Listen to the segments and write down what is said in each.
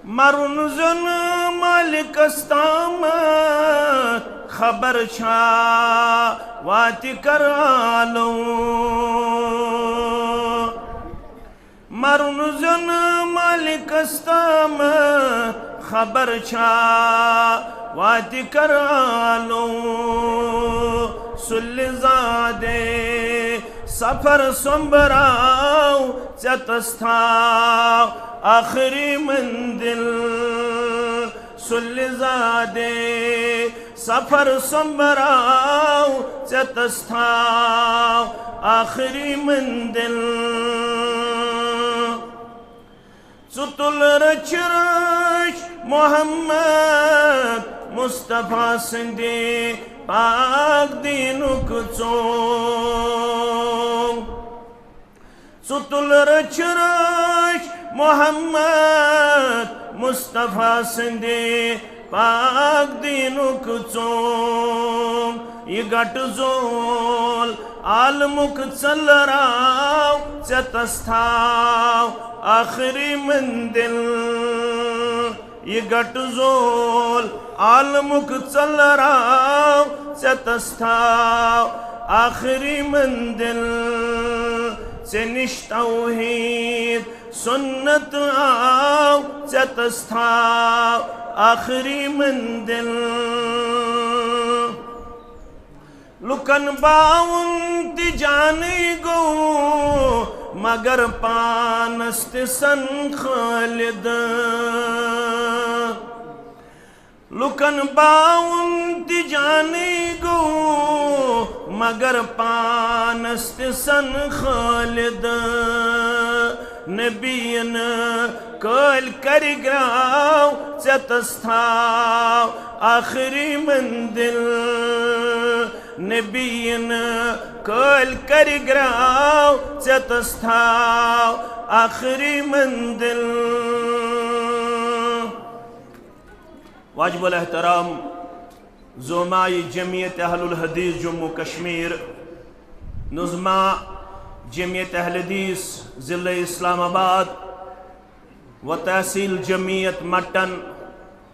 مرن زن مالکس تامت خبر چھا وات کرالو مرن زن مالکس تامت خبر چھا وات کرالو سل زادے سفر سنبراو چتستھاو آخری منزل سل زادے سفر سنبراو چتستھاو آخری منزل ستل رچ رچ محمد مصطفیٰ سندے پاک دینک چون ستل رچ رچ محمد مصطفیٰ سندے پاک دینک چون یہ گٹ زول عالمک چل راو چتستھاو آخری منزل یہ گٹ زول عالمک چل راو چتستھاو آخری منزل چنش توحید سنت آو چتستھاو آخری منزل لکن باون تی جانے گو مگر پانست سن خالد لکن باون تی جانے گو مگر پانست سن خالد نبیین کل کرگراو چتستھاو آخری منزل نبیین کل کرگراو چتستھاو آخری منزل واجب الاحترام زومائی جمعیت اہل الحدیث جموں کشمیر نظمہ جمعیت اہل حدیث ضلع اسلام آباد و تحصیل جمعیت مٹن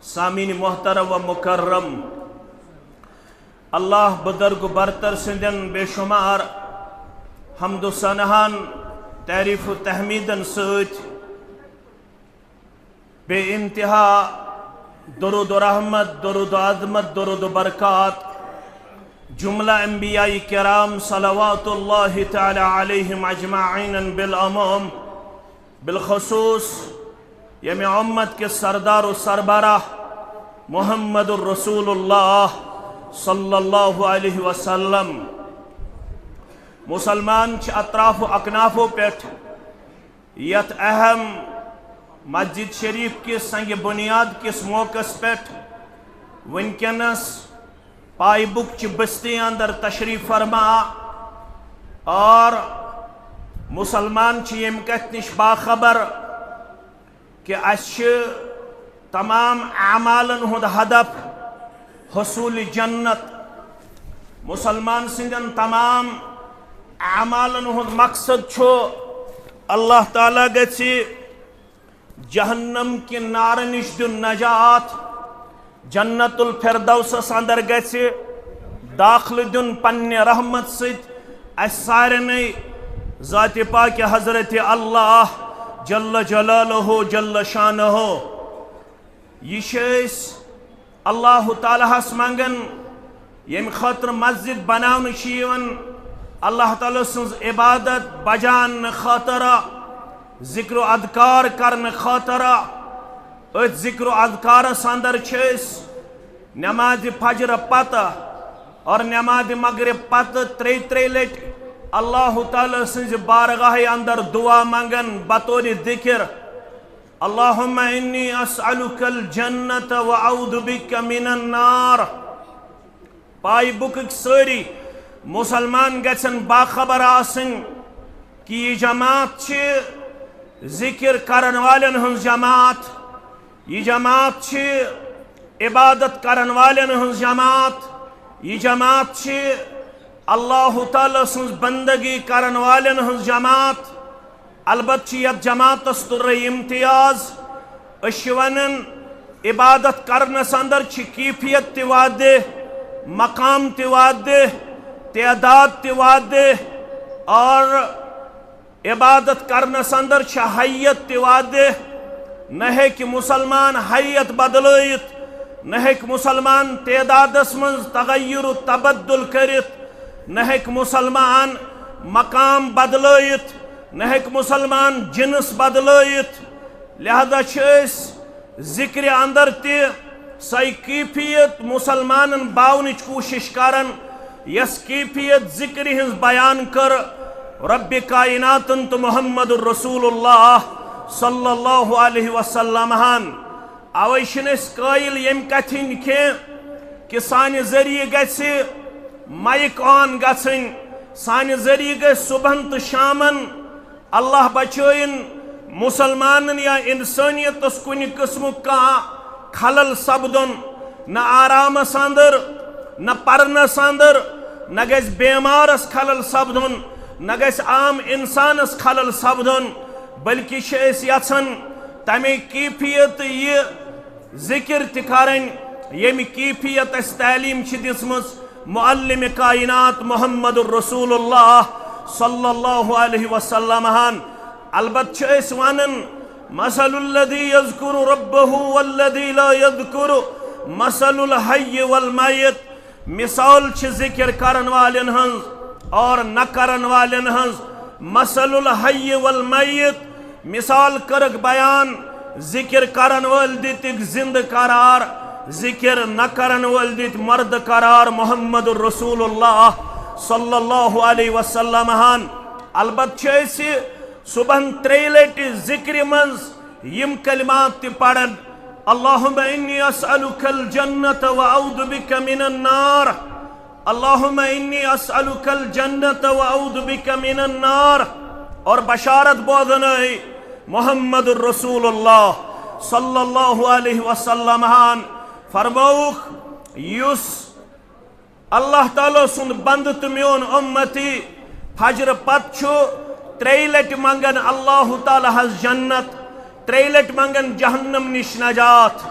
سامعین محترم و مکرم اللہ بزرگ برتر سندن بے شمار حمد و ثناہن تعریف و تحمیدن سۭتۍ بے انتہا درود و رحمت درود و عظمت درود و برکات جملہ انبیاء کرام صلوات اللہ تعالی علیہم اجمعین بالعموم بالخصوص یمی امت کے سردار و سربراہ محمد الرسول اللہ صلی اللہ علیہ وسلم مسلمان چھ اطراف و اکنافو پیٹھ یت اہم مسجد شریف کی سنگ بنیاد کس موقع پیٹھ ونکنس پائی بک چھ بستی اندر تشریف فرما اور مسلمان چھ یم کت نش باخبر کہ اس تمام اعمالن ہند ہدف حصول جنت مسلمان سندن تمام اعمالن ہند مقصد چھو اللہ تعالیٰ گژھِ جہنم کی نار نش دن نجات جنت الفردوسس اندر گژھِ داخل دن پنہ رحمت ست اس سارنٕے ذات پاک حضرت اللہ جل جلالہ جل شانہ یہ اللہ تعالیٰ ہس منگن یم خاطر مسجد بناون اللہ تعالیٰ سنز عبادت بجان خاطر ذکر و اذکار کرن خاطر ات ذکر و اذکارس اندر نماز فجر پتہ اور نماز مغرب پتہ ترے لٹ اللہ تعالیٰ سنز بارگاہ اندر دعا منگن بطور ذکر اللہم انی اسألک الجنت و اعوذ بک من النار پائی بکک ساری مسلمان گژھن باخبر آسن کہ یہ جماعت چھ ذکر کرن والن ہن جماعت یہ جماعت چھ عبادت کرن والن ہن جماعت یہ جماعت چھ اللہ تعالیٰ سنز بندگی کرن والن ہن جماعت البتہ یت جماعتس تر امتیاز ونن عبادت کرنس اندر کیفیت تہ واضح، مقام تہ واضح، تعداد تہ واضح، اور عبادت کرنس اندر حیت تہ واضح. نہ ہیکہ مسلمان حیت بدلائت، نہ ہیکہ مسلمان تعدادس من تغیر و تبدل کرت، نہ ہیکہ مسلمان مقام بدلائت، نہ ہیکہ مسلمان جنس بدلائت. لہذا چھس ذکر اندر تہ سائی کیفیت مسلمانن باونچ کوشش کرن یس کیفیت ذکر ہنز بیان کر رب کائناتن تو محمد الرسول اللہ صلی اللہ علیہ وسلم ہن. اوے چھنس قائل یم کتھن کہ سانہ ذریعہ گژھِ مائک آن گژھن، سانہ ذریعہ گژھِ صبحن تو شامن اللہ بچائن مسلمانن یا انسانیتس کن قسم کان خلل سپدن، نہ آرامس اندر، نہ پرنس اندر، نہ گژھِ بیمارس خلل سپدن، نہ گژھِ عام انسانس خلل سپدن، بلکہ چھ اس یژھان تمے کیفیت یہ ذکر تہ کرن یمی کیفیت اس تعلیم چھ دسمز معلم کائنات محمد الرسول اللہ صلی اللہ علیہ وسلم ہن. البت چھ اس ونن مثل الذي يذكر ربه والذي لا يذكر مثل الحي والمیت. مثال چھ ذکر کرن والن ہنز اور نہ کرن والن ہنز. مثل الحي والمیت، مثال کرک بیان ذکر کرن وال دتک زند قرار، ذکر نہ کرن وال دت مرد قرار محمد الرسول اللہ صلی اللہ علیہ وسلم ہن. البت چھ صبحن 3 لٹہ ذکر منز یم کلمات تہ پڑھن اللہم انی اسألک الجنت واعوذ بک من النار، اللہم انی اسألک الجنت واعوذ بک من النار، اور بشارت بودنائی محمد الرسول اللہ صلی اللہ علیہ وسلم ہن فرموخ یس اللہ تعالیٰ سند بند تو میون امتی فجر پت چھو 3 لٹہ منگن اللہ تعالیٰ حس جنت، 3 لٹہ منگن جہنم نش نجات.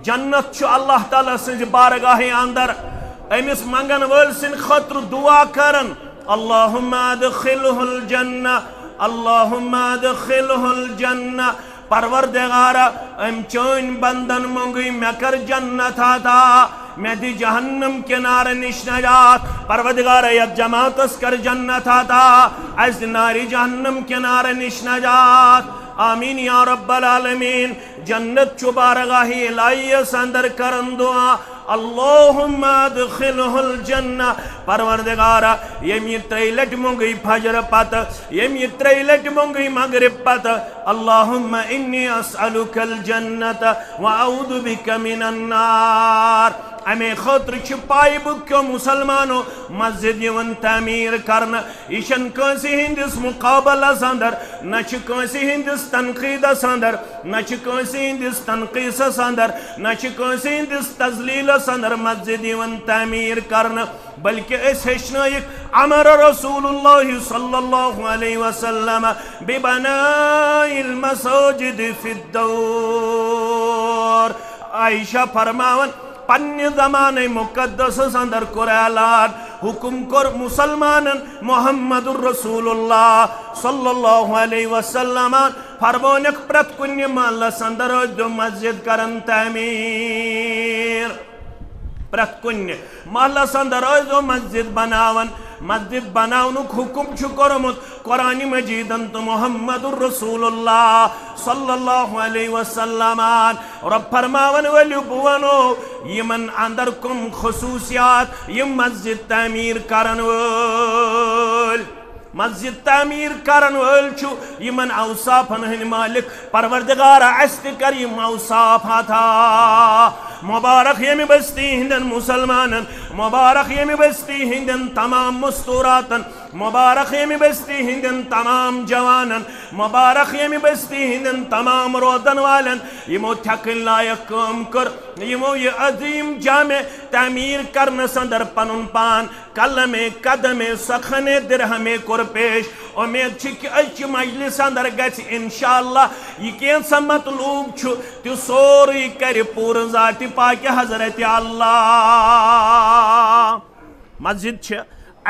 جنت چھو اللہ تعالیٰ سنز بارگاہ اندر امس منگن ول سن خطر دعا کرن اللہم ادخلہ الجنہ، اللہم ادخلہ الجنہ. پروردگارا ام چون بندن منگی میں کر جنت آتا، میں دی جہنم کنار نش نجات. پروردگارا یک جماعت اس کر جنت آتا، از ناری جہنم کنار نش نجات. آمین یا رب العالمین. جنت چو بارگاہی الہی اندر کرن دعا اللہم ادخلہ الجنہ. پروردگارا یم یہ 3 لٹہ منگی فجر پت، یم یہ 3 لٹہ منگی مغرب پت اللہم انی اسألک الجنت واعوذ بک من النار. امی خطر چھپائی بکیو مسلمانو مسجد یون تعمیر کرنا ایشن کنسی ہندس مقابلہ سندر، نچ کنسی ہندس تنقید سندر، نچ کنسی ہندس تنقیص سندر، نچ کنسی ہندس تزلیل سندر مسجد یون تعمیر کرنا، بلکہ اس ہشنائک امر رسول اللہ صلی اللہ علیہ وسلم ببنائی المساجد فی الدور. عائشہ فرماون پنی زمان مقدس اندر قرآن حکم کر مسلمانن محمد الرسول اللہ صلی اللہ علیہ وسلم فرمونک پرت کنی محلہ اندر جو مسجد کرن تعمیر. پرت کنی محلہ اندر جو مسجد بناون، مسجد بناونک حکم چھو کرمت قرآن مجیدن تو محمد الرسول اللہ صلی اللہ علیہ وسلم. رب فرماون ولی بوانو یمن اندر کم خصوصیات یم مسجد تعمیر کرن ول، مسجد تعمیر کرن ول چھو یمن اوصافن ہن مالک پروردگارا است کر یم اوصاف تھا. مبارک یمی بستی ہندن مسلمانن، مبارک یمی بستی ہندن تمام مستوراتن، مبارک یمی بستی ہندن تمام جوانن، مبارک یمی بستی ہندن تمام رودن والن یمو تھکن لائق کام کر، یمو یہ عظیم جامع تعمیر کرن سندر پنن پان قلم قدم سخن درہم کر پیش امید کہ اچ مجلس اندر گژھِ انشاءاللہ یہ کینٛژھا مطلوب چھُ تہِ سورُے کرِ پوٗرٕ ذاتِ پاکہِ حضرت اللہ. مسجد چھِ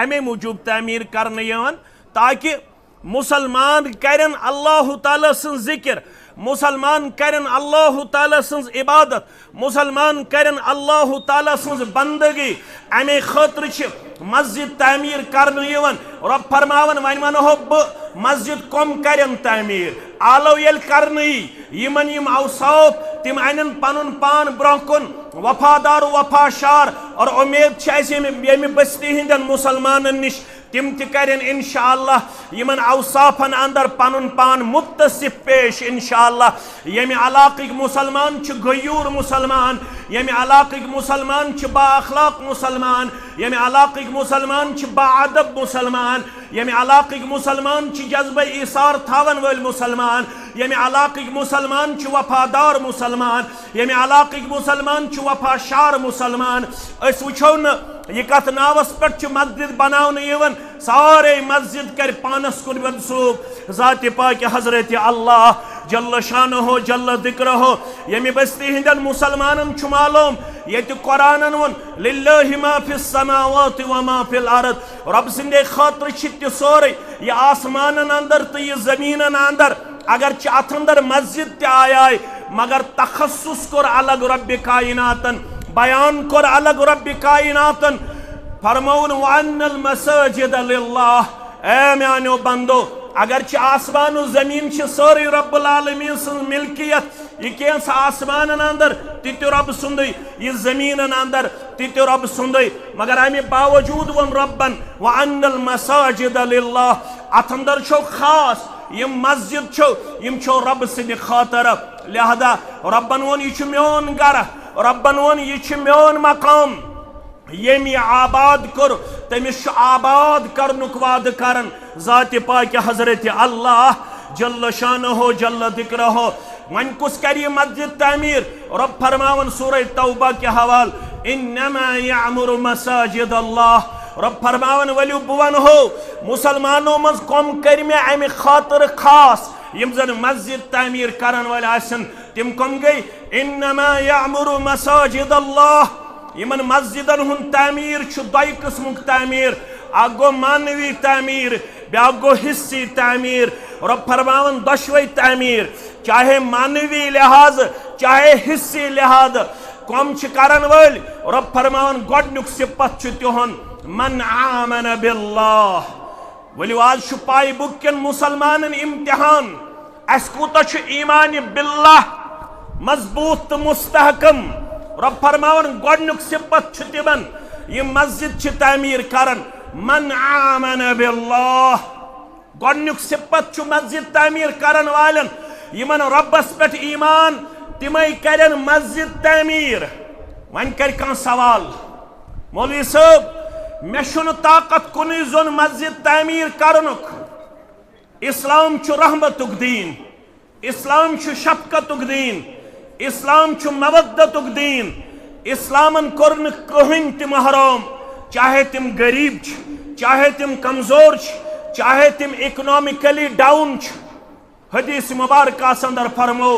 امی موجوب تعمیر کرنہٕ یِوان تاکہ مسلمان کرن اللہ تعالیٰ سن ذکر، مسلمان کرن اللہ تعالیٰ سن عبادت، مسلمان کرن اللہ تعالیٰ سن بندگی. امی خاطر چھ مسجد تعمیر کرنہٕ یِوان. رب فرماون وۄنۍ ونہو بہٕ مسجد کم کرن تعمیر. آلو ییٚلہِ کرنہٕ یی یمن یم اوصاف تم انن پنن پان برونٛہہ کُن وفادار و وفاشار، اور امید چھ اسہِ ییٚمہِ بستی ہندین مسلمانن نش تم تہِ کرن انشاءاللہ یمن اوصافن اندر پنن پان متصف پیش انشاءاللہ. ییٚمہِ علاقٕکۍ مسلمان چھ غیور مسلمان، ییٚمہِ علاقٕکۍ مسلمان چھ با اخلاق مسلمان، ییٚمہِ علاقٕکۍ مسلمان چھ با ادب مسلمان، ییٚمہِ علاقٕکۍ مسلمان چھ جذبہ ایثار تھاون وٲلۍ مسلمان، ییٚمہِ علاقٕکۍ مسلمان چھ وفادار مسلمان، ییٚمہِ علاقٕکۍ مسلمان چھ وفاشار مسلمان. أسۍ وٕچھو نہٕ یہ کت ناوس پٮ۪ٹھ چھ مسجد بناونہٕ یِوان، سارے مسجد کر پانس کن منسوب ذات پاک حضرت اللہ جل شانہ جل ذکرہ. یمی بستی ہندن مسلمانن چھ معلوم یت قرآنن ون للہ ما فی السماوات و ما فی الارض. رب سندے خاطر چھ تہ سورے یہ آسمانن اندر تو یہ زمینن اندر. اگر چھ اتھ اندر مسجد تہ آئے مگر تخصص کر الگ رب کائناتن، بیان کر الگ رب کائناتن. فرمون وان المساجد للہ. اے میانو بندو اگر چھ آسمان و زمین چھ سوری رب العالمین سن ملکیت، یہ کینس آسمانن اندر تیت رب سندی، یہ زمینن اندر تیت رب سندی، مگر امی باوجود ون ربن وان المساجد للہ. ات اندر چھو خاص یم مسجد چھو یم چھو رب سن خاطر. لہذا ربن ون یہ چھ میون گھر، ربن ون یہ چھ میون مقام. یمی آباد کر تمس آباد کرنک وعدہ کرن ذات پاک حضرت اللہ جل شانہ جل ذکرہ. ون کس کری مسجد تعمیر؟ رب فرماون سورہ توبہ کے حوال انما یعمر مساجد اللہ. رب فرماون ولیو بون ہو مسلمانوں مز کم کر میں امی خاطر خاص یم زن مسجد تعمیر کرن والی آسن تم کم گئی انما یعمر مساجد اللہ. یمن مسجدن ہن تعمیر چھ دوئی قسمک تعمیر، اکھ گو مانوی تعمیر بیاکھ گو حصی تعمیر. رب فرماون دشوئی تعمیر چاہے مانوی لحاظ چاہے حصی لحاظ کم چھ کرن وال. رب فرماون گۄڈنیُک صفت چھ تہن من آمن باللہ. ولیو آج چھ پائی بک کن مسلمانن امتحان اس کوتا چھ ایمان باللہ مضبوط مستحکم. رب فرماون گۄڈنیُک صفت چھ تمن یم مسجد چھ تعمیر کرن من آمن باللہ. گۄڈنیُک صفت چھ مسجد تعمیر کرن والن یمن ربس پٮ۪ٹھ ایمان تمے کرن مسجد تعمیر. ون کر کان سوال مولوی صاحب مے چھُنہٕ طاقت کُنُے زوٚن مسجد تعمیر کرنُک. اسلام چھ رحمتُک دین، اسلام چھ شفقتُک دین، اسلام چھ مودتُک دین. اسلامن کور نہ کہین تہ حرام، چاہے تم غریب چھ، چاہے تم کمزور چھ، چاہے تم اکنامکلی ڈاؤن چھ. حدیث مبارکہ اندر فرمو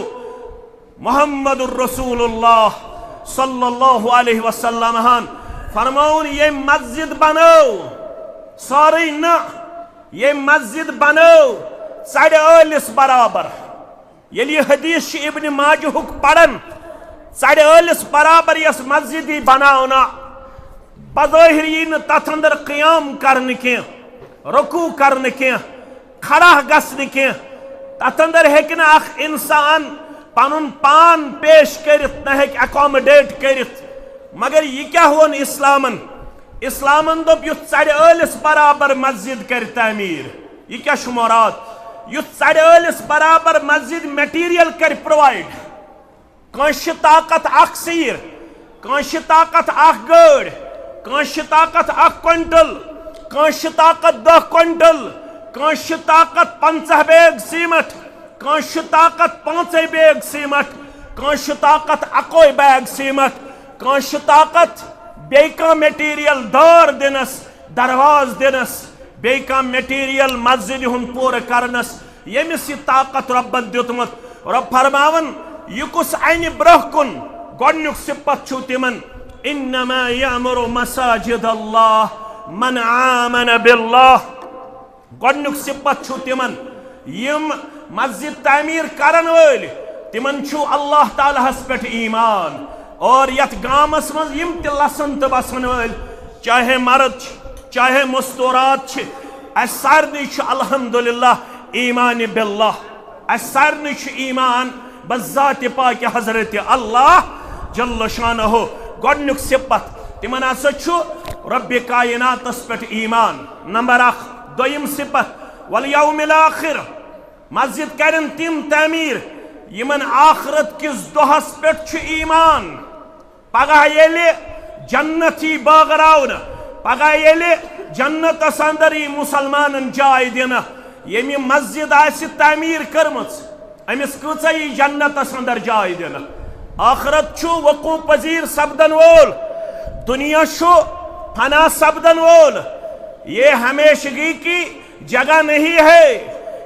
محمد الرسول اللہ صلی اللہ علیہ وسلم فرمون یہ مسجد بنو ساری نہ یہ مسجد بنو ساڑھے ٲلس برابر. یل یہ حدیث ابن ماجہ پڑھن ساڑھے ٲلس برابر یس مسجد بناونا بظاہر یہ تتھ اندر قیام کرنے کی رکوع کرنے کی کھڑا گھنے کی تتھ اندر ہیکہ اخ انسان پنن پان پیش کرت نہ ہیکہ اکامڈیٹ کرت. مگر یہ کیا ہون اسلامن؟ اسلامن دپ یُتھ ساڑھے ٲلس برابر مسجد کر تعمیر. یہ کیا شمارات؟ یُتھ ساڑھے ٲلس برابر مسجد میٹیریل کر پرووائڈ. کانش طاقت اخ سیر، کانش طاقت اخ گاڑ، کانش طاقت اخ کوئنٹل، کانش طاقت 10 کوئنٹل، کانش طاقت 50 بیگ سیمٹ، کانش طاقت 5 بیگ سیمٹ، کانش طاقت 1 بیگ سیمٹ، کانش طاقت بیکا میٹیریل دار دنس، درواز دنس، بے کا میٹیریل مسجد ہن پور کرنس یمس یہ طاقت ربن دیتمت رب فرماون یہ کس این برہ کن گۄڈنیُک صفت چھُ تمن انما یامر مساجد اللہ من آمن باللہ گۄڈنیُک صفت چھُ تمن یم مسجد تعمیر کرن وٲلۍ تمن چھُ اللہ تعالیٰ ہس پٮ۪ٹھ ایمان اور یتھ گامس منٛز یم تہِ لسن تہٕ بسن وٲلۍ چاہے مرد چاہے مستورات چھ اس سارنٕے چھُ الحمدللہ ایمان باللہ اس سارنٕے چھُ ایمان بذات پاک حضرت اللہ جل شانہ گۄڈنیُک صفت تمن ہسا چھُ رب کائناتس پٮ۪ٹھ ایمان نمبر 1 دوٚیِم صفت والیوم الاخر مسجد کرن تم تعمیر یمن آخرت کس دۄہس پٮ۪ٹھ چھُ ایمان پگہ ییٚلہِ جنت یی بٲگراونہٕ پگہ ییٚلہِ جنتس اندر یی مسلمانن جاے دِنہٕ ییٚمہِ مسجد آسہِ تعمیر کٔرمٕژ أمِس کۭژاہ یی جنتس اندر جاے دِنہٕ آخرت چھُ وقوع پذیر سپدن وول دنیا چھُ فنا سپدن وول یہ ہمیشگی کی جگہ نہیں ہے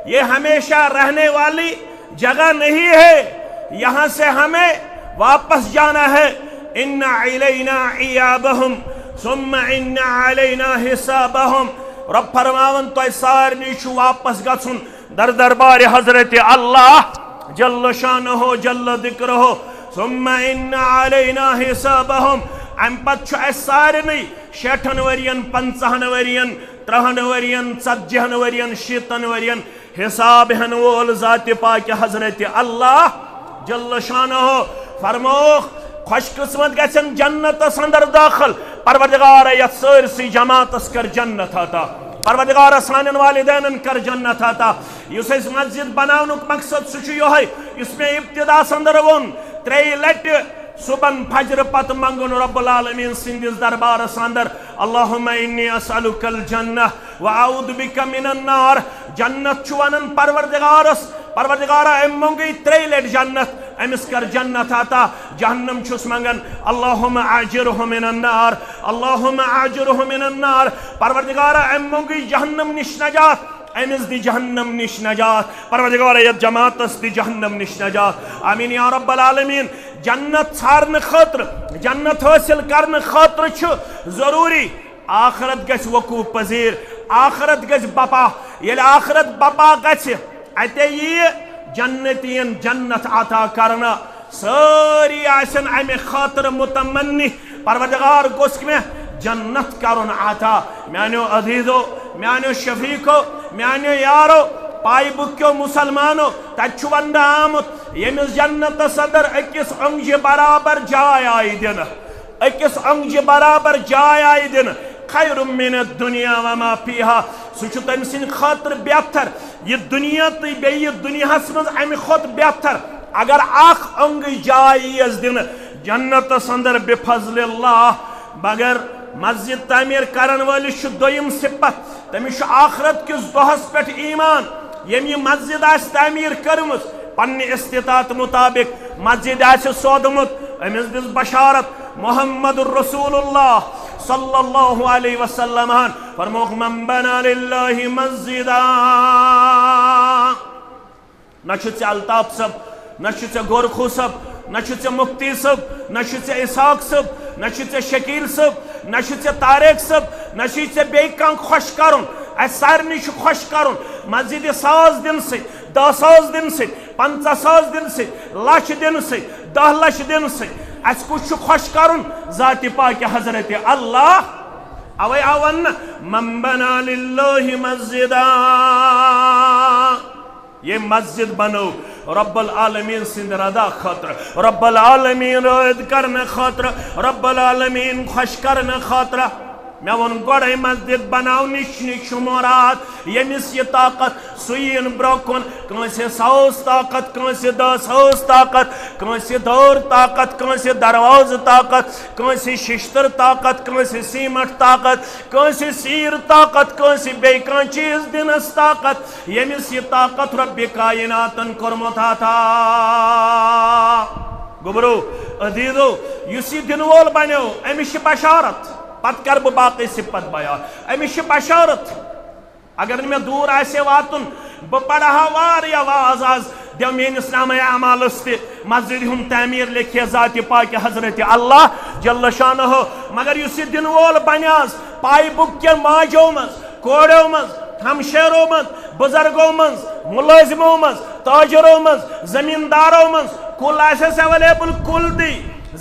یہ ہمیشہ رہنے والی جگہ نہیں ہے یہاں سے ہمیں واپس جانا ہے ان علینا عیابہم ثم ان علینا حسابہم رب فرماون تو سارنی چھُ واپس گژھُن در دربار حضرت اللہ جل شانہ جل ذکرہ ثم ان علینا حسابہم ام پت چھُ اسہِ سارنٕے 60 ورین 50 ورین 30 ورین 40 ورین 60 ورین حساب ہن وول ذات پاک حضرت اللہ جل شانہ فرموخ خوش قسمت گژھن جنتس اندر داخل پروردگار یتھ سٲرسٕے جماعتس کر جنت عطا پروردگار سانن والدینن کر جنت عطا یُس اسہِ مسجد بناونُک مقصد سُہ چھُ یِہوٚے یُس مےٚ ابتداس اندر ووٚن 3 لٹہِ صبحن فجر پت منگن رب العالمین سندس دربارس اندر اللہم انی اسألک الجنہ وعوذ بک من النار جنت چھُ ونان پروردگارس پروردگارا ام منگی 3 لٹ جنت امس کر جنت عطا جہنم چھُس منگان اللہم اعجرہ من النار اللہم اعجرہ من النار پروردگارا ام منگی جہنم نش نجات امس دی جہنم نش نجات پروردگارا یت جماعتس دی جہنم نش نجات آمین یا رب العالمین جنت ژھارنہٕ خٲطرٕ جنت حٲصِل کرنہٕ خٲطرٕ چھُ ضروٗری آخرت گژھِ وقوع پذیٖر آخرت گژھِ بپا ییٚلہِ آخرت بپا گژھِ اتے ییہِ جنتین جنت عطا کرنہٕ سٲری آسن امہِ خٲطرٕ متمنی پروردگار گوٚژھ مےٚ جنت کرُن عطا میانیو عزیزو میانیو شفیقو میانیو یارو پائی بکیو مسلمانو تچ ونڈ آمت یمس جنتس اندر اکس انگجہ برابر جائے آئی دن اکس انگجہ برابر جائے آئی دن خیر من الدنیا وما فیہا سوچو تم سن خاطر بہتر یہ دنیا تی بی دنیا سمز امی خود بہتر اگر اخ انگی جائے از دن جنتس اندر بفضل اللہ مگر مسجد تعمیر کرن والی شو دویم صفت تمیش آخرت کس دہس پیٹھ ایمان یم یہ مسجد آس تعمیر کرمت پنہ استطاعت مطابق مسجد آس سودمت امس دس بشارت محمد الرسول اللہ صلی اللہ علیہ وسلم فرموک من بنا للہ مسجدا نہ چھُ ژےٚ الطاف صٲب نہ چھُ ژےٚ گورکھو صٲب نہ چھُ ژےٚ مفتی صٲب نہ چھُ ژےٚ اسحاق صٲب نہ چھُ ژےٚ شکیل صٲب نہ چھُ ژےٚ طارق صٲب نہ چھُ ژےٚ بیٚیہِ کانٛہہ خۄش کرُن اس سارنٕے چھُ خۄش کرُن مسجد 100 دن سۭتۍ 10,000 دن سۭتۍ 50,000 دن سۭتۍ لچھ دن سۭتۍ 10 لچھ دن سۭتۍ اس کُس چھُ خۄش کرُن ذات پاک حضرت اللہ اوے آو وننہٕ من بنا للہ مسجدا یہ مسجد بنو رب العالمین سند رضا خاطر رب العالمین رد کرنے خاطر رب العالمین خوش کرنے خاطر میں ون گوڑے مسجد بناو نش مراد یمس یہ طاقت سوین برکن کنسی 100 طاقت کنسی 10 طاقت کنسی دور طاقت کنسی درواز طاقت کنسی ششتر طاقت کنسی سیمٹ طاقت کنسی سیر طاقت کنسی بیکان چیز دنس طاقت یمس یہ طاقت رب کائناتن کرمتا تھا گبرو عزیزو یسی دن وول بنیو امیش بشارت پت کر باقی صفت بیان امیش بشارت اگر میں دور آسے واتن بہ پڑھا واریا واز آز دیو میانس نامہ اعمالس تہ مسجد ہم تعمیر لکھے ذات پاک حضرت اللہ جل شانہ مگر اس یہ دن وول بنیاز پائی بک کے ماجو مز کوڑو مز ہمشیرو مز بزرگو مز ملازمو مز تاجرو مز زمیندارو مز کل آسس اویلیبل کل دی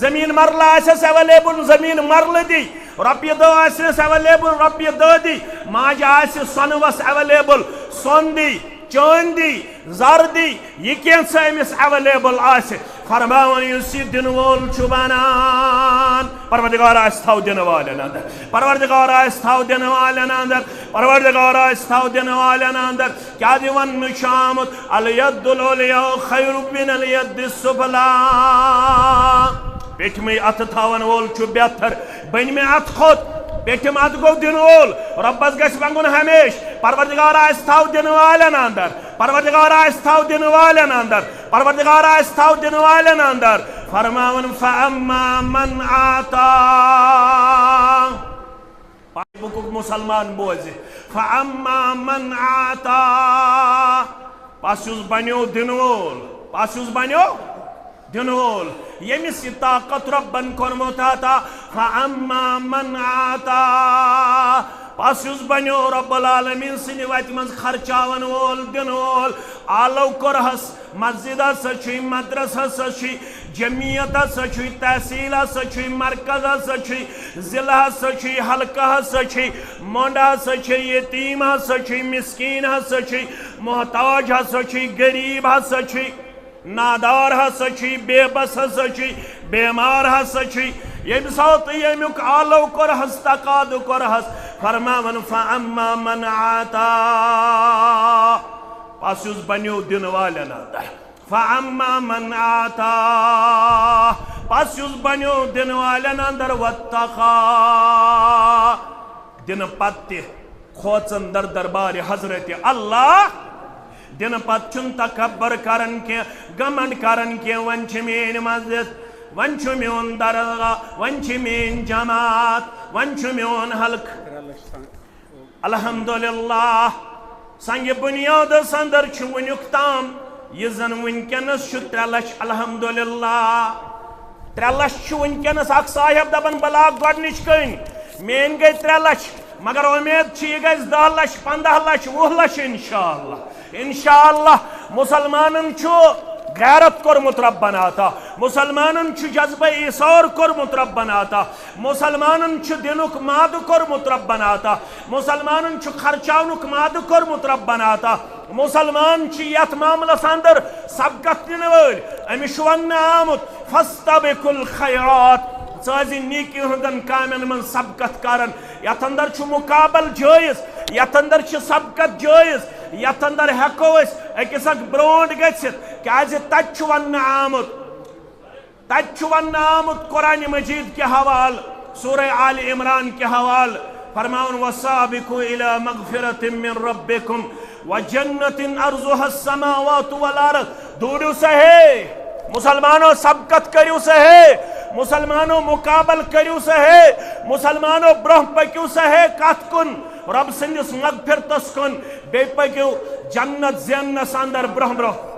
زمین مرلہ آسس اویلیبل زمین مرل دی رۄپیہِ دہ آسس اویلیبل رۄپیہِ دہ دی ماجہ آسہِ سۄنوس اویلیبل سۄن دی چٲنۍ دی زر دی یہ کینٛژھا أمِس اویلیبل آسہِ فرماوان یُس یہِ دِنہٕ وول چھُ بنان پروردگار آسہِ تھاو دِنہٕ والٮ۪ن اندر پروردگار آسہِ تھاو دِنہٕ والٮ۪ن اندر پروردگار آسہِ تھاو دِنہٕ والٮ۪ن اندر کیٛاہ دِ وننہٕ چھُ آمُت الید العلیٰ خیر من الید السفلیٰ پیٹھمٕے اتھٕ تھاون وول چھُ بہتر بٔنمہِ اتھٕ کھۄت پیٹھم اتھ گو دن وول ربس گژھِ منگُن ہمیش پروردگار آسہِ تھاو دِنہٕ والٮ۪ن اندر پروردگار آسہِ تھاو دِنہٕ والٮ۪ن اندر پروردگار آسہِ تھاو دِنہٕ والٮ۪ن اندر فرماون فاما من آتا بکُک مسلمان بوزِ فاما من آتا پس یُس بنیو دِنہٕ وول پس یُس بنیو دِنہٕ وول ییٚمِس یہِ طاقت رۄبن کوٚرمُت عطا فاما من آتا پس یُس بنیو رب العالمین سٕنٛدِ وتہِ منٛز خرچاون وول دِنہٕ وول آلو کوٚرہس مسجد ہسا چھُے مدرس ہسا چھُے جمعیت ہسا چھُے تحصیل ہسا چھُے مرکز ہسا چھُے ضلع ہسا چھُے حلقہ ہسا چھُے مونڈ ہسا چھُے یتیٖم ہسا چھُے مسکین ہسا چھُے محتاج ہسا چھُے غریب ہسا چھُے نادار ہسا چھُے بے بس ہسا چھُے بیمار ہسا چھُے ییٚمہِ ساتہٕ ییٚمیُک آلو کوٚرہس تقاضہٕ کوٚرہس فرماون فاما من آتا پس یُس بنیو دِنہٕ والٮ۪ن اندر فاما من آتا پس یُس بنیو دِنہٕ والٮ۪ن اندر واتقا دِنہٕ پتہٕ تہِ کھوژن در دربارِ حضرت اللہ دِنہٕ پتہٕ چھُنہٕ تکبر کران کینٛہہ گھمنڈ کران کینٛہہ وۄنۍ چھِ میٲنۍ مسجد وۄنۍ چھُ میون درگاہ وۄنۍ چھِ میٲنۍ جماعت وۄنۍ چھُ میون حلقہٕ الحمدللہ سنگہِ بُنیادس اندر چھُ وٕنیُک تام یہِ زن وٕنکٮ۪نس چھُ 3 لچھ الحمدللہ 3 لچھ چھُ وٕنکٮ۪نس اکھ صاحب دپان بہٕ لاگہٕ گۄڈنِچ کٔنۍ میٲنۍ گٔے 3 لچھ مگر اُمید چھِ یہِ گژھِ 10 لچھ 15 لچھ 20 لچھ انشاءاللہ مسلمانن چھُ غیرت کورمت ربن عطا مسلمانن چھُ جذبہ ایثار کورمت ربن عطا مسلمانن چھُ دِنُک مادٕ کورمت ربن عطا مسلمانن چھُ خرچاونُک مادٕ کورمت ربن عطا مسلمان چھِ یتھ معاملس اندر سبقت نِنہٕ وٲلۍ أمِس چھُ وننہٕ آمُت فاستبقوا الخیرات ژٕ نیکی ہُنٛدن کامٮ۪ن منٛز سبقت کران یتھ اندر چھُ مقابل جٲیز یتھ اندر چھِ سبقت جٲیز یتھ اندر ہیٚکو أسۍ أکِس اکھ برونٛٹھ گٔژھِتھ کیٛازِ تتہِ چھُ وننہٕ آمُت قرآنِ مجیٖد کہِ حوالہٕ سورہ آل عمران کہِ حوالہٕ فرماوُن وسابقوا الی مغفرۃ من ربکم وجنۃ عرضها السماوات والارض دوڑیو سا ہے مسلمانوں سبقت کریو سا ہے مسلمانوں مقابل کریو سا ہے مسلمانوں برونٛہہ پٔکِو سا ہے کتھ کُن رب سٕنٛدِس مغفرتس کُن بیٚیہِ پٔکِو جنت زیننس اندر برونٛہہ برونٛہہ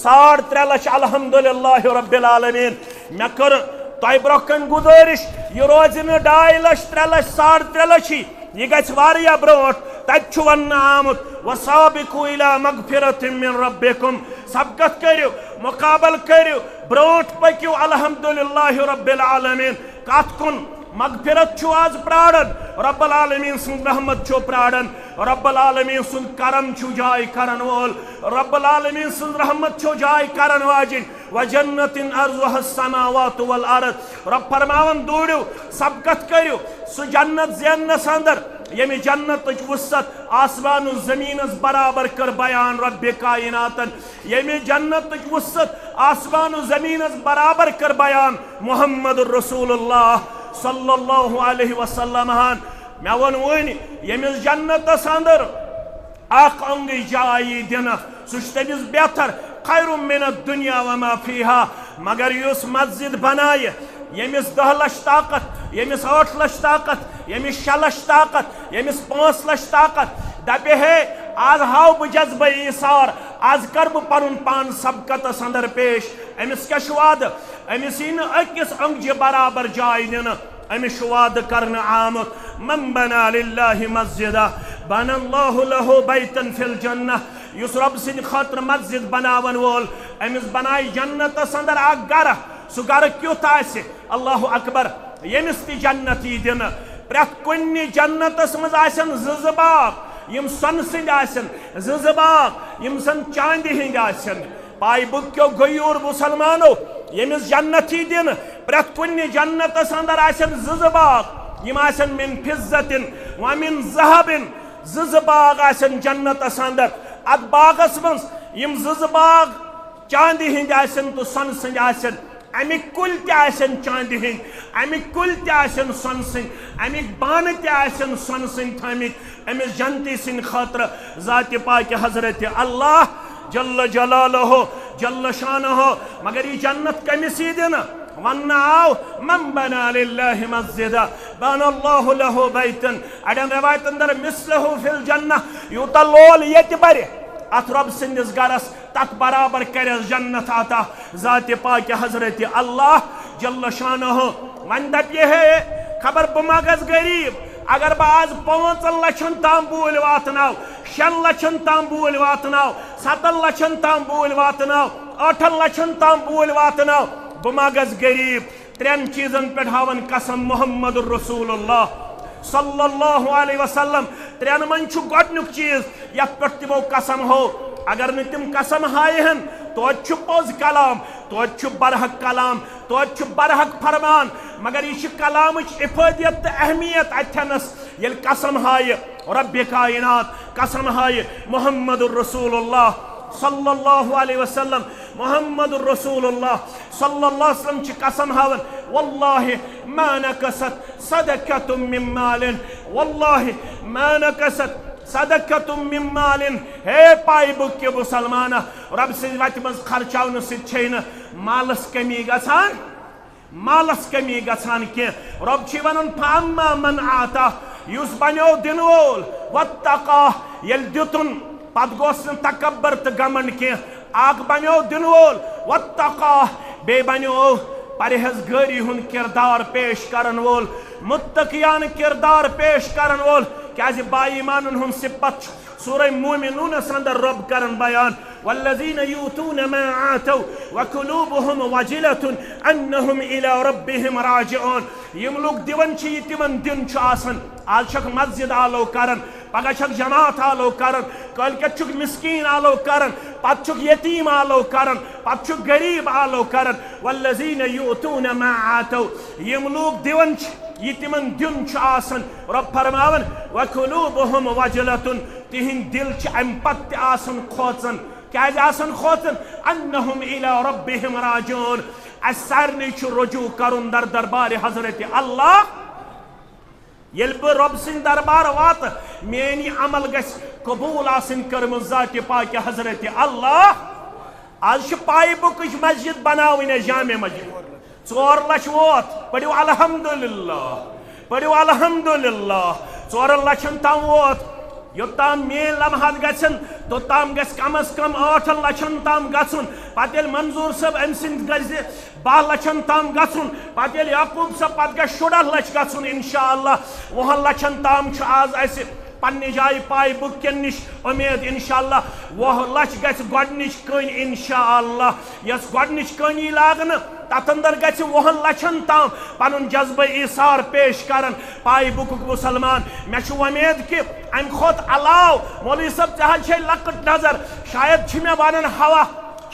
3.5 لچھ الحمدللہ رب العالمین مےٚ کٔر تۄہہِ برونٛہہ کَنہِ گُزٲرِش یہِ روزِ نہٕ 2.5 لچھ 3 لچھ 3.5 لچھی یہ گژھِ واریاہ برونٛٹھ تتہِ چھُ وننہٕ آمُت وسابقوا الی مغفرۃ من ربکم سبقت کٔرِو مقابل کٔرِو برونٛٹھ پٔکِو الحمدللہ رب العالمین کتھ کُن مغفرت چھُ آز پراران رب العالمین سٕنٛز رحمت چھُ پراران رب العالمین سُنٛد کرم چھُ جاے کرن وول رب العالمین سٕنٛز رحمت چھُ جاے کرن واجِنۍ وجنۃ عرضها السماوات والارض رب فرماون دوڑیو سبقت کٔرِو سُہ جنت زیننس اندر ییٚمہِ جنتٕچ وسعت آسمان و زمینس برابر کٔر بیان رب کائناتن ییٚمہِ جنتٕچ وسعت آسمان و زمینس برابر کٔر بیان محمد رسول اللہ صلی اللہ علیہ وسلم مےٚ ووٚن وٕنۍ ییٚمِس جنتس اندر اکھ انگٕچ جاے یی دِنہٕ سُہ چھُ تٔمِس بہتر خیر من الدنیا وما فیہا مگر یُس مسجد بنایہِ ییٚمِس 10 لچھ طاقت ییٚمِس 8 لچھ طاقت ییٚمِس 6 لچھ طاقت ییٚمِس 5 لچھ طاقت دپے ہے آج ہاو بہ جذبہ ایثار آج کر بہ پنن پان سبقتس اندر پیش امس کیا وعدہ امس ین اکس انگجہ برابر جائے نن امس وعدہ کرنے آمت من بنا للہ مسجدہ بنا اللہ له بیتا فی الجنہ یس رب سن خاطر مسجد بناون وول امس بنائی جنتس اندر اک گھر سہ گھر کیت آسہ اللہ اکبر یمس تہ جنتی دن پرت کن جنتس مز آسن زٕ باغ یم سن سند آسن زٕ باغ یم سن چاندی ہند آسن پائی بکیو غیور مسلمانو یمس جنتی دن پرت کن جنتس اندر آسن زٕ باغ یم آسن من فضت ومن ذهب زٕ باغ آسن جنتس اندر ات باغس مز یم زٕ باغ چاندی ہند آسن تو سن سند آسن امک کل تہ آسن چاندی ہند امک کل تہ آسن سن سند امک بانہ تہ آسن سن سند تھمت امس جنتی سند خاطر ذات پاک حضرت اللہ جل جلالہ جل شانہ مگر یہ جنت کمس دن ون آو من بنا للہ مسجدہ بنا اللہ له بیتا اڑین روایت اندر مثلہ فی الجنہ یوتا لول یت بر ات رب سندس گرس تک برابر کرس جنت عطا ذات پاک حضرت اللہ جل شانہ ون دپ یہ ہے خبر بہ ما گس غریب اگر بہ آز 5 لچھن تام بول واتناو 6 لچھن تام بول واتناو 7 لچھن تام بول واتناو 8 لچھن تام بول واتناو بہ ما گس غریب 3 چیزن پہ ہاون قسم محمد الرسول اللہ صلی اللہ علیہ وسلم 3 من چھ گۄڈنیُک چیز یتھ پٮ۪ٹھ تمو قسم ہو اگر نہ تم قسم ہائہن توت چھ پوز کلام توت چھ برحق کلام توت چھ برحق فرمان مگر یہ کلامچ افادیت تو اہمیت اتھنس یل قسم ہائے رب کائنات قسم ہائے محمد الرسول اللہ صلی اللہ علیہ وسلم محمد الرسول اللہ صلی اللہ علیہ وسلم چھ قسم ہاون واللہ ما نکست صدقۃ من مال واللہ ما نکست صدقۃ من مال ہے پائی بک کے مسلمانہ رب سے وت مز خرچاون ستھ مالس کمی گژھان مالس کمی گژھان کی رب چھ ونن فاما من آتا یس بنیو دن وول واتقا یل دتن پت گوس تکبر تو گمنڈ کی اک بنیو دن وول واتقا بے بنیو پرہیزگاری ہن کردار پیش کرن وول متقیان کردار پیش کرن وول کیازِ با ایمانن ہن صفت سورہ مومنون اندر رب کرن بیان والذین یؤتون ما آتوا وقلوبهم وجلة انہم الى ربهم راجعون یم لوگ دیون چھ یہ تمن دن چھ آسن آج چھک مسجد آلو کرن پگہ چھک جماعت آلو کرن کل کے چھک مسکین آلو کرن پت چھک یتیم آلو کرن پت چھک غریب آلو کرن والذین یؤتون ما آتوا یم لوگ دیون چھ یہ تمن دن چھ آسن رب فرماون وقلوبهم وجلة تہند دل چھ ام پت آسن کھوژن کیاز آسن کھوژن انہم الى ربهم راجعون اسارنی چھ رجوع کرن در دربار حضرت اللہ یل بہ رب سن دربار وات میانی عمل گس قبول آسن کرم ذات پاک حضرت اللہ آج چھ پائی بکش مسجد بناوین جامع مسجد 4 لچھ ووت پڑھو الحمدللہ پڑھو الحمدللہ 4 لچھن تام ووت یوتام میل لمحات گژھن توتام گژھِ کم از کم 8 لچھن تام گژھن پتہ ییٚلہِ منظور صٲب أمۍ سٕنٛدۍ گژھِ 12 لچھن تام گژھن پتہ ییٚلہِ یعقوب صٲب پتہٕ گژھِ 14 لچھ گژھن انشاءاللہ 20 لچھن تام چھُ آز اَسہِ پننہِ جایہِ پاے بُک کٮ۪ن نِش اُمید انشاءاللہ 20 لچھ گژھِ گۄڈنِچ کٔنۍ انشاءاللہ یۄس گۄڈنِچ کٔنۍ یی لاگنہٕ تتھ اندر گژھِ 20 لچھن تام پنن جذبہ ایثار پیش کرن پائی بکک مسلمان مے چھُ وۄمید کہ امہ کھۄت علاوٕ مولوی صٲب ژےٚ حظ چھے لۄکٕٹ نظر شاید چھِ مےٚ ونان ہوا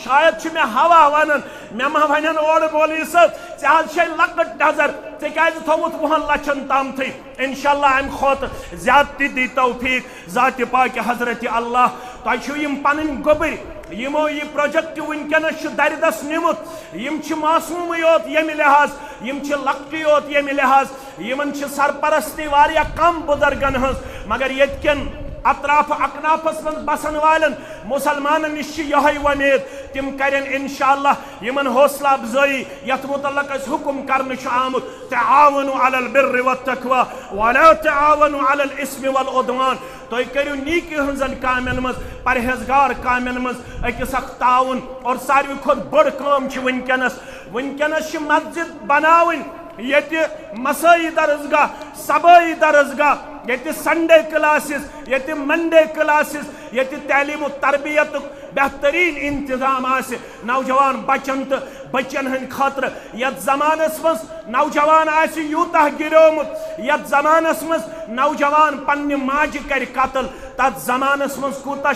شاید چھِ مےٚ ہوا ونان مےٚ ما ونن اورٕ مولوی صٲب ژےٚ حظ چھے لۄکٕٹ نظر ژےٚ کیازِ تھوٚومُت 20 لچھن تامتھٕے انشاءاللہ امہ کھۄت زیادتی دی توفیق ذات پاک حضرت اللہ تۄہہِ چھِو یِم پنٕنۍ گوٚبٕرۍ یمو یہ پروجیکٹ ونکس دردس نمت یم معصوم یوت یمہ لحاظ یم لکٹی یوت یمہ لحاظ یمن سرپرستی واریاہ کم بزرگن ہز مگر یتکن اطراف اکنافس من بسن والن مسلمانن نش یہ ومید تم کرن انشاءاللہ یمن حوصلہ افزائی یت متعلق اس حکم کرنے آمد تعاونوا علی البر والتقوی ولا تعاونوا علی الاسم والعدوان تو کرو نیکی ہنزن کامن مز پرہیزگار کامن مز اکس اخ تعاون اور ساروی خود بڑ کام چھ ونکنس چھ مسجد بناون یت مسائی درسگاہ صبائی درسگاہ یت سنڈے کلاسز یت منڈے کلاسز یت تعلیم و تربیت بہترین انتظام آسے نوجوان بچن تو بچن ہن خاطر یت زمانس مز نوجوان آسے یوتہ گریومت یت زمانس مز نوجوان پنہ ماجہ کر قتل تت زمانس مز کوتہ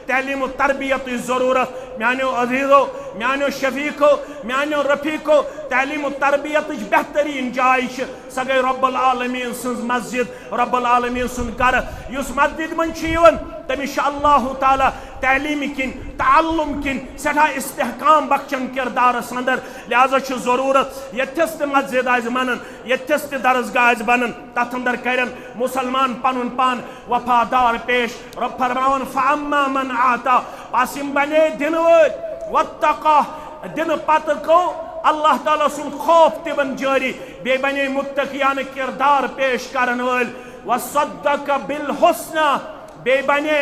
تعلیم و تربیت ضرورت میانو عزیزو میانو شفیقو میانو رفیقو تعلیم و تربیت بہترین جائے سہ گئی رب العالمین سن مسجد رب العالمین سن گھر اس مسجد من تمس اللہ تعالی تعلیم کن تعلم کن سٹھا استحکام بخشن کردارس اندر لہذا ضرورت یتھس تہ مسجد آز بنن یتھس تہ درسگاہ آز بنن تتھ اندر کرن مسلمان پنن پان وفادار پیش رب فرماون فاما من آتا پس یم بنے دن وٲلۍ واتقا دن پتہ کو اللہ تعالیٰ سن خوف تبن جاری بے بنے متقیان کردار پیش کرن ول وصدق بالحسنى بے بنے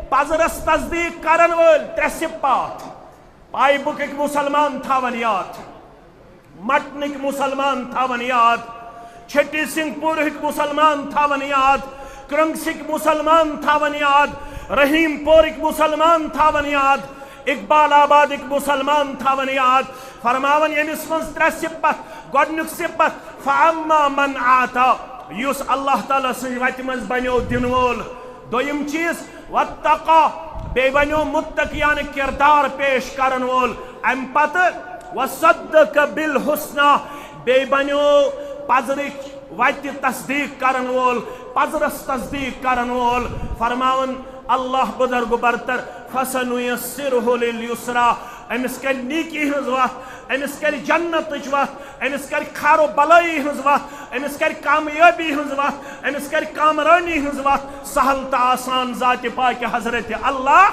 پزرس تصدیق کرن ول ترے صفات پائی بکک مسلمان تھاون یاد مٹنک مسلمان تھاون یاد چھٹی سنگھ پورک مسلمان تھاون یاد کرنگسک مسلمان تھاون یاد رحیم پورک مسلمان تھاون یاد اقبال آباد ایک مسلمان تھاون یاد فرماون یمس من ترے صفت گۄڈنیُک صفت فاما من آتا یس اللہ تعالیٰ سن وتہ مز بنیو دن وول دویم چیز واتقا بے بنیو متقیان کردار پیش کرن وول ام پتہ وصدق بالحسنى بے بنیو پزرک وتہ تصدیق کرن وول پزرس تصدیق کرن وول فرماون اللہ بزرگ برتر فسنيسره لليسرى امس کر نیکی ہنز وقت امس کر جنت وقت امس کر خیر و بلائی ہنز وقت امس کر کامیابی ہنز وقت امس کر کامرانی ہنز وقت سہل تا آسان ذات پاک حضرت اللہ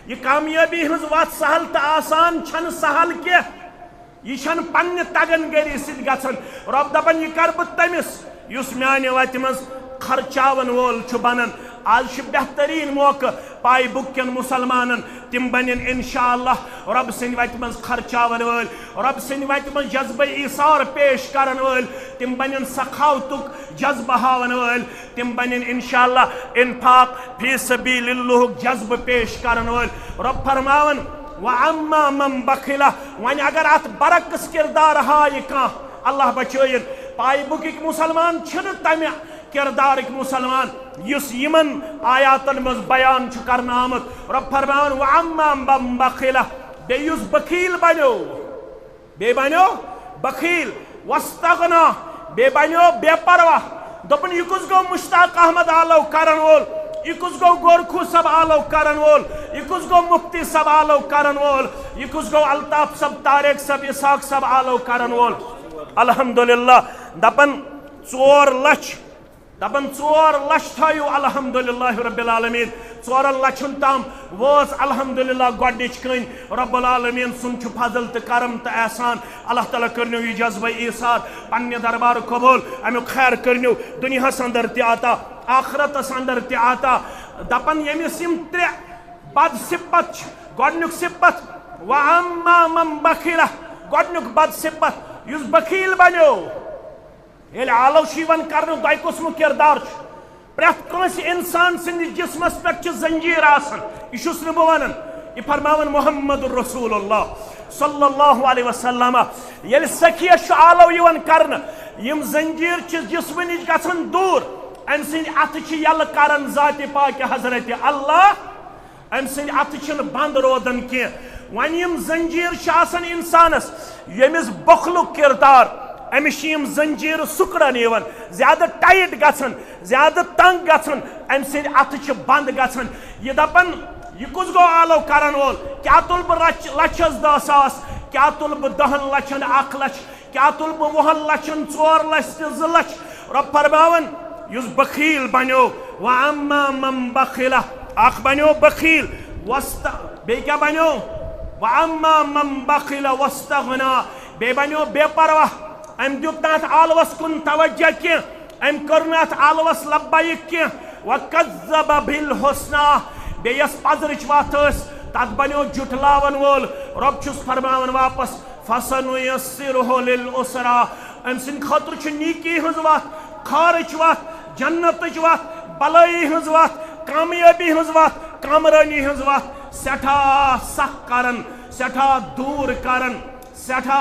یہ کامیابی ہنز وقت سہل تا آسان چھن سہل کے یہ چھن پنہ تگن گری ست گژھن رب دپن یہ کر بہ تمس یس میانہ وتہ مز خرچاون وول چھ بنن آج بہترین موقع پائی بکن مسلمانن تم بنن انشاءاللہ رب سن وتہ مز خرچاون ول رب سن وتہ مز جذبہ ایثار پیش کرن ول تم بنن سخاوتک جذبہ ہاون ول تم بنن انشاءاللہ انفاق فی سبیل اللہ جذبہ پیش کرن ول رب فرماون واما من بخل ون اگر ات برعکس کردار ہائے کان اللہ بچائن پائی بکک مسلمان چھن تمہ کردارک مسلمان یس یمن آیاتن مز بیان چھ کرنا آمد رب فرمان واما من بخل بے یس بخیل بنو بخیل واستغنا بے بنو بے پرواہ دپن یہ کس گو مشتاق احمد آلو کرن وول یہ کس گو گورکھو صاحب آلو کرن وول یہ کس گو مفتی صاحب آلو کرن وول یہ کس گو الطاف صاحب طارق صاحب اسحاق صاحب آلو کرن وول الحمدللہ دپن 4 لچھ دپن 4 لچھ تھایو الحمدللہ رب العالمین 4 لچھن تام ووز الحمدللہ گۄڈنِچ کٔنۍ رب العالمین سُنٛد چھُ فضل تہٕ کرم تہٕ احسان اللہ تعالیٰ کٔرنو یہِ جذبہ ایثار پننہِ دربار قبول امیُک خیر کٔرنو دُنیاہس اندر تہِ عطا آخرتس اندر تہِ عطا دپن ییٚمِس یِم 3 بد صفت چھِ گۄڈنیُک صفت واما من بخل گۄڈنیُک بد صفت یُس بخیل بنیو یل آلو شیون کرنے دائی قسم کردار پریت کنس انسان سندس جسمس پہ زنجیر آسان یہ چھس نہ بہ ونان یہ فرماون محمد رسول اللہ صلی اللہ علیہ وسلم یل سکیہ آلو یون کرنے یم زنجیر جسم نش گژھن دور ام سند اتھ یل کران ذات پاک حضرت اللہ ام سند اتھ بند روزان کی ون یم زنجیر آسان انسانس یمس بخلک کردار امس زنجیر سکڑن یوان زیادہ ٹائٹ گژھن زیادہ تنگ گژھن ام سند اتھ بند گژھن یہ دپن یہ کس گو آلو کرن وول کیا تل بہ لچھس 10 ساس کیا تل بہ 10 لچھن 1 لچھ کیا تل بہ 20 لچھن 4 لچھ تہ 2 لچھ رب فرماون یس بخیل بنیو واما من بخل اخ بنیو بخیل بے کیا بنیو وَأَمَّا مَنْ بَخِلَ وَاسْتَغْنَى بے بنیو بے پرواہ ام دیت نات آلوس کن توجہ کی ام کرنات آلوس لبائک کی وَكَذَّبَ بِالْحُسْنَى بے یس پزرچ واتس تات بنیو جھٹلاون وول رب چھس فرماون واپس فَسَنُيَسِّرُهُ لِلْأُسْرَى ام سن خطر چھ نیکی ہنز وات خارچ وات جنت وات بلائی ہنز وات کامیابی ہنز وات کامرانی ہنز وات سٹھا سخ کرن سٹھا دور کرن سٹھا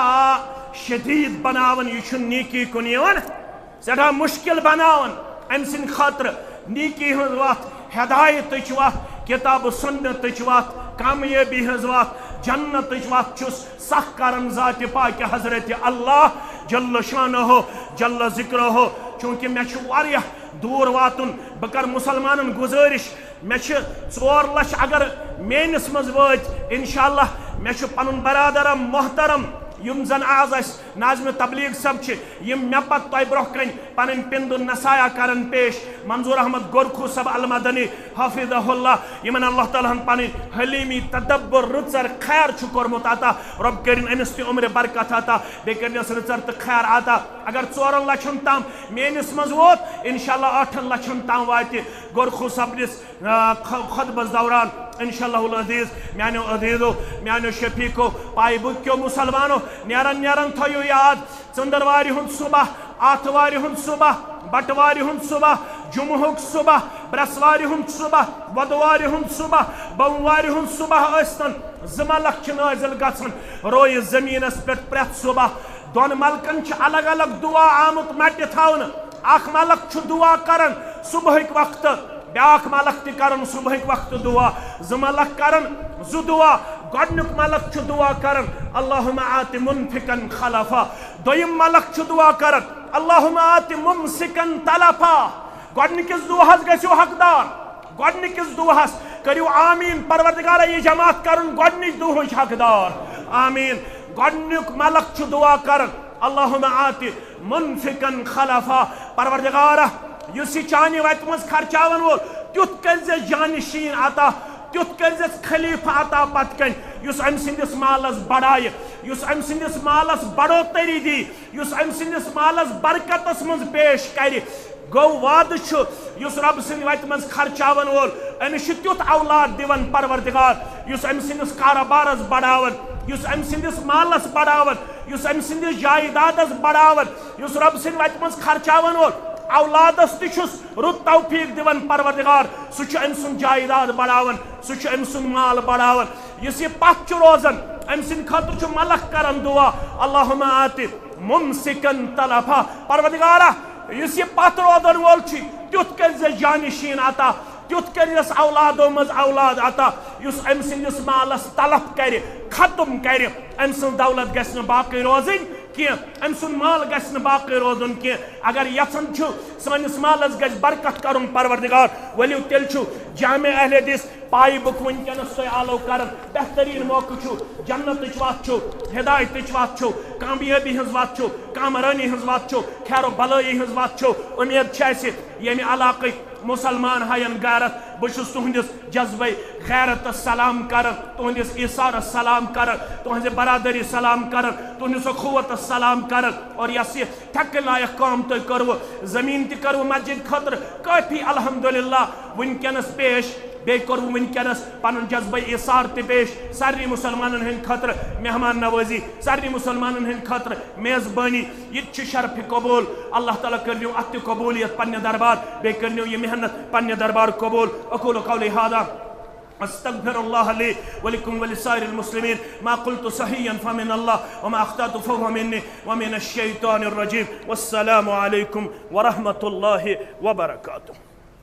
شدید بناون یہ چھ نیکی کن یوان سٹھا مشکل بناون ام سن خاطر نیکی ہنز وات ہدایت وات کتاب سنت وات کامیابی ہنز وات جنت وات چھس سخ کرن ذات پاک حضرت اللہ جل شانہ جل ذکرہ چونکہ میں چھ واریاہ دور واتن بکر مسلمانن گزارش میں چھ 4 لچھ اگر مینس مز وات انشاءاللہ میں چھ پنن برادرم محترم یم زن آز اس ناظم تبلیغ سب چھ یم میں پت توی برہ کن پنن پند نسایہ کرن پیش منظور احمد گورکھو صاحب المدنی حافظہ اللہ یمن اللہ تعالیٰ ہن پنن حلیمی تدبر رچر خیر چھ کورمت عطا رب کرن امس تہ عمر برکت عطا بے کرنس رچر تہ خیر عطا اگر 4 لچھن تام مینس مز ووت انشاءاللہ 8 لچھن تام وات گورکھو صاحب نس خطبس دوران انشاءاللہ العزیز میانو عزیزو میانو شفیقو پائی بکیو مسلمانو نیرن نیرن تھویو یاد ژندرواری ہند صبح آتھواری ہند صبح بٹواری ہند صبح جمعہک صبح برسواری ہند صبح ودواری ہند صبح بومواری ہند صبح ٲستن 2 ملک چھ نازل گژھن روی زمینس پٮ۪ٹھ پرٛٮ۪تھ صبح دۄن ملکن چھ الگ الگ دعا آمت مٹہِ تھاونہٕ اکھ ملک چھ دعا کرن صبحک وقت بیاکھ ملک تہ کرن صبحک وقت دعا 2 ملک کرن 2 دعا گۄڈنیُک ملک چھ دعا کرن اللہم آت منفقن خلفا دویم ملک چھ دعا کرن اللہم آت ممسکن تلفا گۄڈنِکِس دعاہس گژھِو حقدار گۄڈنِکِس دعاہس کٔرِو آمیٖن پروردگارا یہ جماعت کرن گۄڈنِچ دعہٕچ حقدار آمیٖن گۄڈنیُک ملک چھ دعا کرن اللہم آت منفقن خلفا پروردگارا یُس یہ چانہ وتہِ منٛز خرچاون وول تیُتھ کٔرزٮ۪س جانشین عطا تیُتھ کٔرزٮ۪س خلیفہ عطا پتہٕ کَنۍ یُس أمۍ سٕنٛدِس مالس بڑایہِ یُس أمۍ سٕنٛدِس مالس بڑوتری دی یُس أمۍ سٕنٛدِس مالس برکتس منٛز پیش کرِ گوٚو وعدٕ چھُ یُس رب سٕنٛدِ وتہِ منٛز خرچاون وول أمِس چھُ تیُتھ اولاد دِوان پروردگار یُس أمۍ سٕنٛدِس کارٕبارس بڑاون یُس أمۍ سٕنٛدِس مالس بڑاون یُس أمۍ سٕنٛدِس جایدادس بڑاون یُس رب سٕنٛدِ وتہِ منٛز خرچاون وول اولادس تہ چھُس رُت توفیق دِوان پروردگار سُہ چھُ أمۍ سُنٛد جایداد بڑاون سُہ چھُ أمۍ سُنٛد مال بڑاون یُس یہ پتھ چھُ روزان أمۍ سٕنٛدِ خٲطرٕ چھُ ملک کران دعا اللہم آت ممسکن تلفا پروردگارا یُس یہ پتھ روزن وول چھُ تیُتھ کٔرزٮ۪س جانشین عطا تیُتھ کٔرزٮ۪س اولادو منٛز اولاد عطا یُس أمۍ سٕنٛدِس مالس تلف کرِ ختم کرِ أمۍ سٕنٛز دولت گژھِ نہٕ باقٕے روزٕنۍ کینٛہہ أمۍ سُنٛد مال گژھِ نہٕ باقٕے روزُن کینٛہہ اگر یژھان چھُ سٲنِس مالس گژھِ برکت کرُن پروردگار ؤلِو تیٚلہِ چھُ جامع اہل حدیث پایہِ بُک وٕنکٮ۪نس تۄہہِ آلو کران بہتریٖن موقعہٕ چھُ جنتٕچ وتھ چھُ ہدایتٕچ وتھ چھُ کامیٲبی ہٕنٛز وتھ چھُ کامرٲنی ہٕنٛز وتھ چھُ خیرو بلٲیی ہٕنٛز وتھ چھُ اُمید چھِ اَسہِ ییٚمہِ علاقٕکۍ مسلمان ہاین غیرت بہٕ چھُس تُہنٛدِس جذبے غیرتس سلام کران تُہنٛدِس ایثارس سلام کران تُہنٛزِ برادری سلام کران تُہنٛدِس اخوتس سلام کران اور یۄس یہِ ٹھیکہٕ لایق کٲم تۄہہِ کٔروٕ زٔمیٖن تہِ کٔروٕ مسجد خٲطرٕ کٲفی الحمدللہ وٕنکٮ۪نس پیش بیٚیہِ کوٚروٕ وٕنکٮ۪نس پنُن جذبے ایثار تہِ پیش سارنٕے مُسلمانن ہٕنٛدِ خٲطرٕ مہمان نوٲزی سارنٕے مُسلمانن ہٕنٛدِ خٲطرٕ میزبٲنی یہِ تہِ چھُ شرفہِ قبوٗل اللہ تعالیٰ کٔرنو اتھ تہِ قبوٗلیت پننہِ دربار بیٚیہِ کٔرنو یہِ محنت پننہِ دربار قبوٗل اقول قولي هذا استغفر الله لي ولكم ولسائر المسلمين ما قلت صحيحا فمن الله وما اخطأت فهو مني ومن الشيطان الرجيم والسلام عليكم ورحمة الله وبركاته